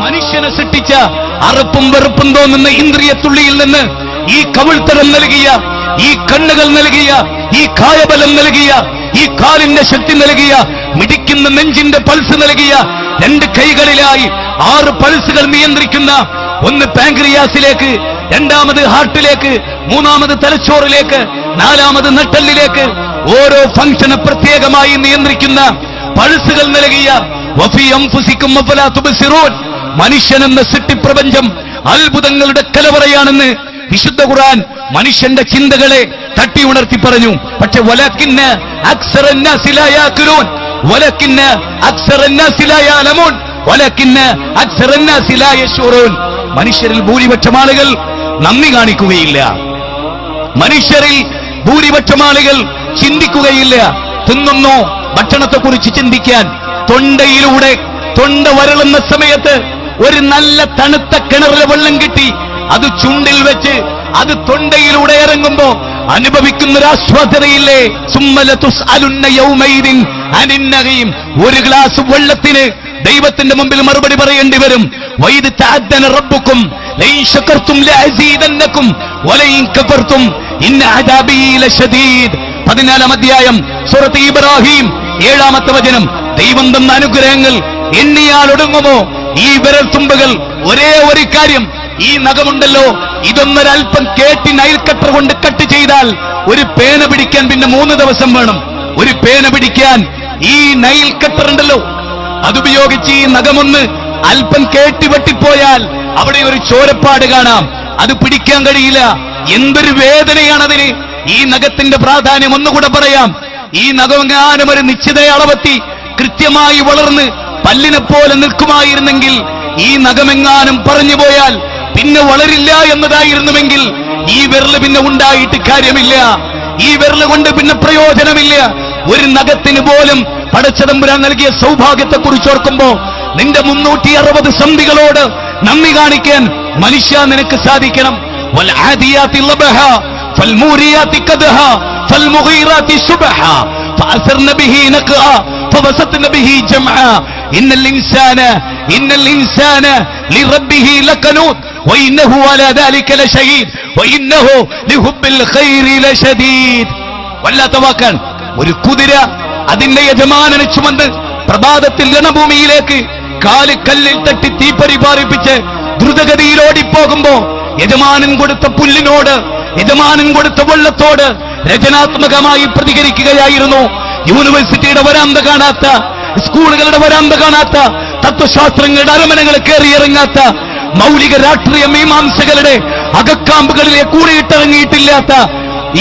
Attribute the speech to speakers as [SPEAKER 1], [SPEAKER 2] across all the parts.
[SPEAKER 1] മനുഷ്യനെ സൃഷ്ടിച്ച അറപ്പും വെറുപ്പും തോന്നുന്ന ഇന്ദ്രിയത്തുള്ളിയിൽ നിന്ന് ഈ കവിൾത്തരം നൽകിയ, ഈ കണ്ണുകൾ നൽകിയ, ഈ കായബലം നൽകിയ, ഈ കാലിന്റെ ശക്തി നൽകിയ, മിടിക്കുന്ന നെഞ്ചിന്റെ പൾസ് നൽകിയ, രണ്ട് കൈകളിലായി 6 പൾസുകൾ നിയന്ത്രിക്കുന്ന, ഒന്ന് പാൻക്രിയാസിലേക്ക്, രണ്ടാമത് ഹാർട്ടിലേക്ക്, മൂന്നാമത് തലച്ചോറിലേക്ക്, നാലാമത് നട്ടെല്ലിലേക്ക്, ഓരോ ഫംഗ്ഷന് പ്രത്യേകമായി നിയന്ത്രിക്കുന്ന പൾസുകൾ നൽകിയ വഫീ അൻഫുസികും അഫലാ തുബ്സിറൂൻ, മനുഷ്യനെന്ന സൃഷ്ടിപ്രപഞ്ചം അത്ഭുതങ്ങളുടെ കലവറയാണെന്ന് വിശുദ്ധ ഖുർആൻ മനുഷ്യന്റെ ചിന്തകളെ തട്ടി ഉണർത്തി പറഞ്ഞു. പക്ഷെ വലകിന്ന അക്സറന്നാസി ലാ യാഖിലൂൻ, വലകിന്ന അക്സറന്നാസി ലാ യഅലമൂൻ, വലകിന്ന അക്സറന്നാസി ലാ യശൂറൂൻ. മനുഷ്യരിൽ ഭൂരിപക്ഷം ആളുകൾ നന്ദി കാണിക്കുകയില്ല. മനുഷ്യരിൽ ഭൂരിപക്ഷം ആളുകൾ ചിന്തിക്കുകയില്ല. തിന്നുന്നു, ഭക്ഷണത്തെക്കുറിച്ച് ചിന്തിക്കാൻ തൊണ്ടയിലൂടെ, തൊണ്ട വരളുന്ന സമയത്ത് ഒരു നല്ല തണുത്ത കിണറിലെ വെള്ളം കിട്ടി, അത് ചുണ്ടിൽ വെച്ച് അത് തൊണ്ടയിലൂടെ ഇറങ്ങുമ്പോ അനുഭവിക്കുന്ന ഒരു ആസ്വാദനയില്ലേ? സുമ്മല തുസ്അലുന്ന യൗമൈദിൻ അനിൻ നഈം. ഒരു ഗ്ലാസ് വെള്ളത്തിന് ദൈവത്തിന്റെ മുമ്പിൽ മറുപടി പറയേണ്ടി വരും. വൈദ് തഅദ്ദന റബ്ബുക്കും ലൈൻ ശകർതും ലഅസീദന്നകും വലൈൻ കഫർതും ഇന്ന അദാബി ലശദീദ്. 14-ാം അധ്യായം സൂറത്ത് ഇബ്രാഹിം 7-ാമത്തെ വചനം. ദൈവം തന്ന അനുഗ്രഹങ്ങൾ എണ്ണിയാൽ ഒടുങ്ങുമോ? ഈ വിരൽത്തുമ്പുകൾ ഒരേ ഒരു കാര്യം, ഈ നഖമുണ്ടല്ലോ, ഇതൊന്നൊരൽപ്പം കേട്ടി നൈൽ കട്ടർ കൊണ്ട് കട്ട് ചെയ്താൽ ഒരു പേന പിടിക്കാൻ പിന്നെ 3 ദിവസം വേണം. ഒരു പേന പിടിക്കാൻ ഈ നൈൽ കട്ടർ ഉണ്ടല്ലോ, അതുപയോഗിച്ച് ഈ നഖമൊന്ന് അല്പം കേട്ടി വെട്ടിപ്പോയാൽ അവിടെ ഒരു ചോരപ്പാട് കാണാം. അത് പിടിക്കാൻ കഴിയില്ല. എന്തൊരു വേദനയാണതിന്. ഈ നഖത്തിന്റെ പ്രാധാന്യം ഒന്നുകൂടെ പറയാം. ഈ നഖമെങ്ങാനും ഒരു നിശ്ചിത അളവെത്തി കൃത്യമായി വളർന്ന് പല്ലിനെ പോലെ നിൽക്കുമായിരുന്നെങ്കിൽ, ഈ നഖമെങ്ങാനും പറഞ്ഞു പോയാൽ പിന്നെ വളരില്ല എന്നതായിരുന്നുവെങ്കിൽ, ഈ വിരല് പിന്നെ ഉണ്ടായിട്ട് കാര്യമില്ല. ഈ വിരല് കൊണ്ട് പിന്നെ പ്രയോജനമില്ല. ഒരു നഖത്തിന് പോലും പടച്ചതമ്പുരാൻ നൽകിയ സൗഭാഗ്യത്തെ കുറിച്ച് ഓർക്കുമ്പോ നിന്റെ 360 സന്ധികളോട് നന്ദി കാണിക്കാൻ മനുഷ്യ നിനക്ക് സാധിക്കണം. വൽആദിയാതി ലബഹ ഫൽമൂരിയാതി ഖദഹ ഫൽമുഗീറാതി സുബ്ഹ ഫഅസർന ബിഹി നഖഅ ഫവസത്ന ബിഹി ജംഅ ഇന്നൽ ഇൻസാന ലിറബ്ബിഹി ലകനൂത് വഇന്നഹു അലാ ദാലിക ലശഹീദ് വഇന്നഹു ലിഹുബ്ബിൽ ഖൈരി ലശദീദ്. വല്ലാത്ത വാക്കാണ്. ഒരു കുതിര അതിന്റെ യജമാനനെ ചുമന്ന് പ്രഭാതത്തിൽ രണഭൂമിയിലേക്ക് കാല് കല്ലിൽ തട്ടി തീപ്പരി പാറിപ്പിച്ച് ദ്രുതഗതിയിൽ ഓടിപ്പോകുമ്പോ യജമാനൻ കൊടുത്ത പുല്ലിനോട്, യജമാനൻ കൊടുത്ത വെള്ളത്തോട് രചനാത്മകമായി പ്രതികരിക്കുകയായിരുന്നു. യൂണിവേഴ്സിറ്റിയുടെ വരാന്ത കാണാത്ത, സ്കൂളുകളുടെ വരാന്ത കാണാത്ത, തത്വശാസ്ത്രങ്ങളുടെ അരമനകൾ കയറിയിറങ്ങാത്ത, മൗലിക രാഷ്ട്രീയ മീമാംസകളുടെ അകക്കാമ്പുകളിലെ കൂടിയിട്ടിറങ്ങിയിട്ടില്ലാത്ത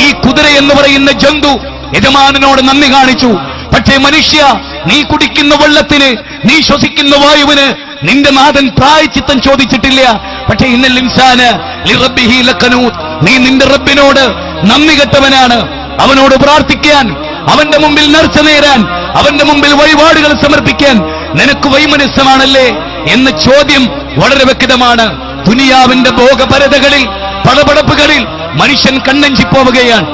[SPEAKER 1] ഈ കുതിര എന്ന് പറയുന്ന ജന്തു യജമാനനോട് നന്ദി കാണിച്ചു. പക്ഷേ മനുഷ്യ, നീ കുടിക്കുന്ന വെള്ളത്തിന്, നീ ശ്വസിക്കുന്ന വായുവിന് നിന്റെ നാഥൻ പ്രായശ്ചിത്തം ചോദിച്ചിട്ടില്ല. പക്ഷേ ഇന്നൽ ഇൻസാന ലിറബ്ബിഹി ലകനൂത്, നീ നിന്റെ റബ്ബിനോട് നന്ദി കെട്ടവനാണ്. അവനോട് പ്രാർത്ഥിക്കാൻ, അവന്റെ മുമ്പിൽ നേർച്ച നേരാൻ, അവന്റെ മുമ്പിൽ വഴിപാടുകൾ സമർപ്പിക്കാൻ നിനക്ക് വൈമനസ്യമാണല്ലേ എന്ന ചോദ്യം വളരെ വ്യക്തമാണ്. ദുനിയാവിന്റെ ഭോഗപരതകളിൽ, പടപടപ്പുകളിൽ മനുഷ്യൻ കണ്ണഞ്ചിപ്പോവുകയാണ്.